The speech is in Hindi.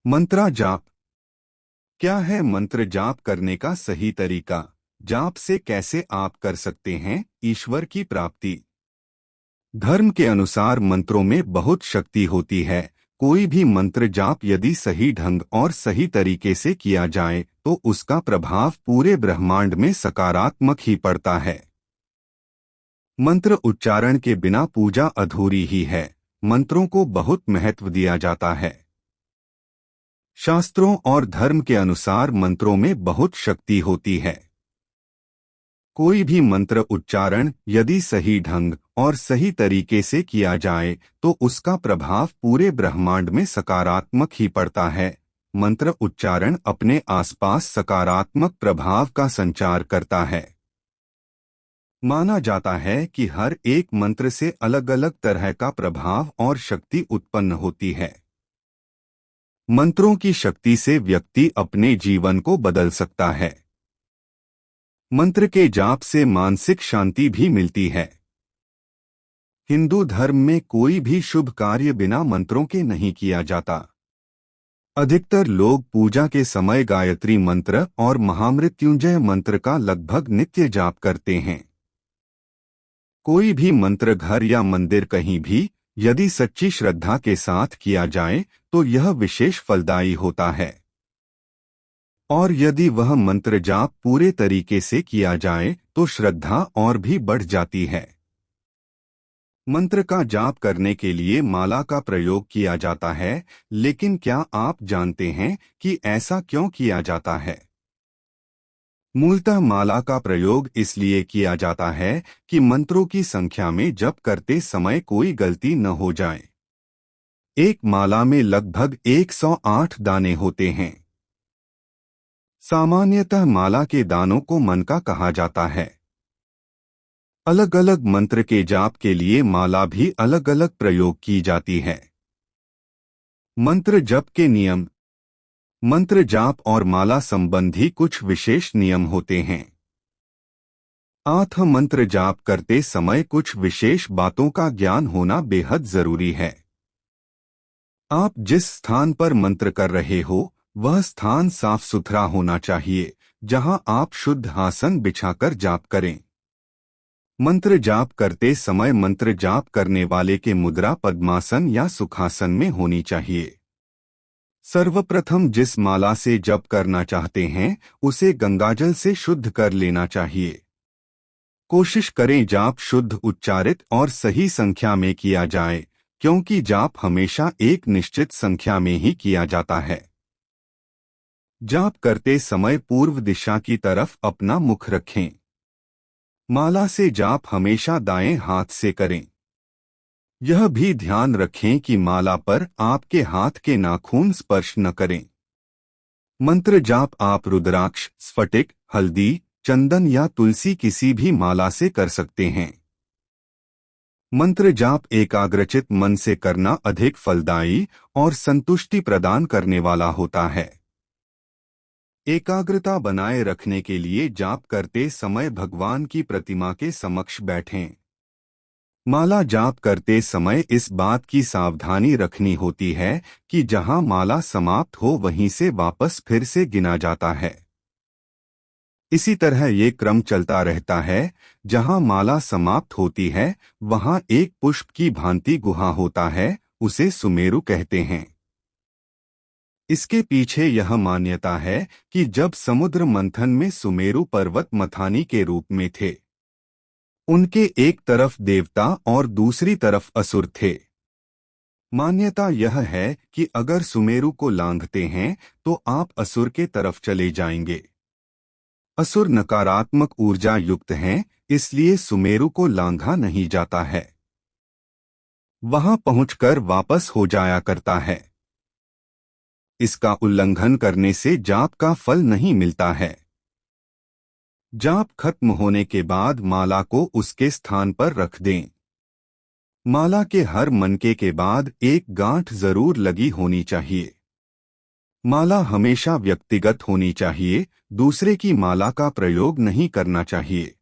मंत्रा जाप। क्या है मंत्र जाप करने का सही तरीका? जाप से कैसे आप कर सकते हैं ईश्वर की प्राप्ति? धर्म के अनुसार मंत्रों में बहुत शक्ति होती है। कोई भी मंत्र जाप यदि सही ढंग और सही तरीके से किया जाए तो उसका प्रभाव पूरे ब्रह्मांड में सकारात्मक ही पड़ता है। मंत्र उच्चारण के बिना पूजा अधूरी ही है। मंत्रों को बहुत महत्व दिया जाता है। शास्त्रों और धर्म के अनुसार मंत्रों में बहुत शक्ति होती है। कोई भी मंत्र उच्चारण यदि सही ढंग और सही तरीके से किया जाए तो उसका प्रभाव पूरे ब्रह्मांड में सकारात्मक ही पड़ता है। मंत्र उच्चारण अपने आसपास सकारात्मक प्रभाव का संचार करता है। माना जाता है कि हर एक मंत्र से अलग अलग तरह का प्रभाव और शक्ति उत्पन्न होती है। मंत्रों की शक्ति से व्यक्ति अपने जीवन को बदल सकता है। मंत्र के जाप से मानसिक शांति भी मिलती है। हिंदू धर्म में कोई भी शुभ कार्य बिना मंत्रों के नहीं किया जाता। अधिकतर लोग पूजा के समय गायत्री मंत्र और महामृत्युंजय मंत्र का लगभग नित्य जाप करते हैं। कोई भी मंत्र घर या मंदिर कहीं भी यदि सच्ची श्रद्धा के साथ किया जाए तो यह विशेष फलदायी होता है। और यदि वह मंत्र जाप पूरे तरीके से किया जाए तो श्रद्धा और भी बढ़ जाती है। मंत्र का जाप करने के लिए माला का प्रयोग किया जाता है, लेकिन क्या आप जानते हैं कि ऐसा क्यों किया जाता है? मूलतः माला का प्रयोग इसलिए किया जाता है कि मंत्रों की संख्या में जप करते समय कोई गलती न हो जाए। एक माला में लगभग 108 दाने होते हैं। सामान्यतः माला के दानों को मनका कहा जाता है। अलग अलग मंत्र के जाप के लिए माला भी अलग अलग प्रयोग की जाती है। मंत्र जप के नियम। मंत्र जाप और माला संबंधी कुछ विशेष नियम होते हैं। मंत्र जाप करते समय कुछ विशेष बातों का ज्ञान होना बेहद जरूरी है। आप जिस स्थान पर मंत्र कर रहे हो वह स्थान साफ सुथरा होना चाहिए, जहां आप शुद्ध आसन बिछाकर जाप करें। मंत्र जाप करते समय मंत्र जाप करने वाले के मुद्रा पद्मासन या सुखासन में होनी चाहिए। सर्वप्रथम जिस माला से जप करना चाहते हैं उसे गंगाजल से शुद्ध कर लेना चाहिए। कोशिश करें जाप शुद्ध उच्चारित और सही संख्या में किया जाए, क्योंकि जाप हमेशा एक निश्चित संख्या में ही किया जाता है। जाप करते समय पूर्व दिशा की तरफ अपना मुख रखें। माला से जाप हमेशा दाएं हाथ से करें। यह भी ध्यान रखें कि माला पर आपके हाथ के नाखून स्पर्श न करें। मंत्र जाप आप रुद्राक्ष, स्फटिक, हल्दी, चंदन या तुलसी किसी भी माला से कर सकते हैं। मंत्र जाप एकाग्रचित मन से करना अधिक फलदायी और संतुष्टि प्रदान करने वाला होता है। एकाग्रता बनाए रखने के लिए जाप करते समय भगवान की प्रतिमा के समक्ष बैठें। माला जाप करते समय इस बात की सावधानी रखनी होती है कि जहां माला समाप्त हो वहीं से वापस फिर से गिना जाता है। इसी तरह ये क्रम चलता रहता है। जहां माला समाप्त होती है वहां एक पुष्प की भांति गुहा होता है, उसे सुमेरु कहते हैं। इसके पीछे यह मान्यता है कि जब समुद्र मंथन में सुमेरु पर्वत मथानी के रूप में थे। उनके एक तरफ देवता और दूसरी तरफ असुर थे। मान्यता यह है कि अगर सुमेरु को लांघते हैं तो आप असुर के तरफ चले जाएंगे। असुर नकारात्मक ऊर्जा युक्त हैं, इसलिए सुमेरु को लांघा नहीं जाता है। वहां पहुंचकर वापस हो जाया करता है। इसका उल्लंघन करने से जाप का फल नहीं मिलता है। जाप खत्म होने के बाद माला को उसके स्थान पर रख दें। माला के हर मनके के बाद एक गांठ जरूर लगी होनी चाहिए। माला हमेशा व्यक्तिगत होनी चाहिए, दूसरे की माला का प्रयोग नहीं करना चाहिए।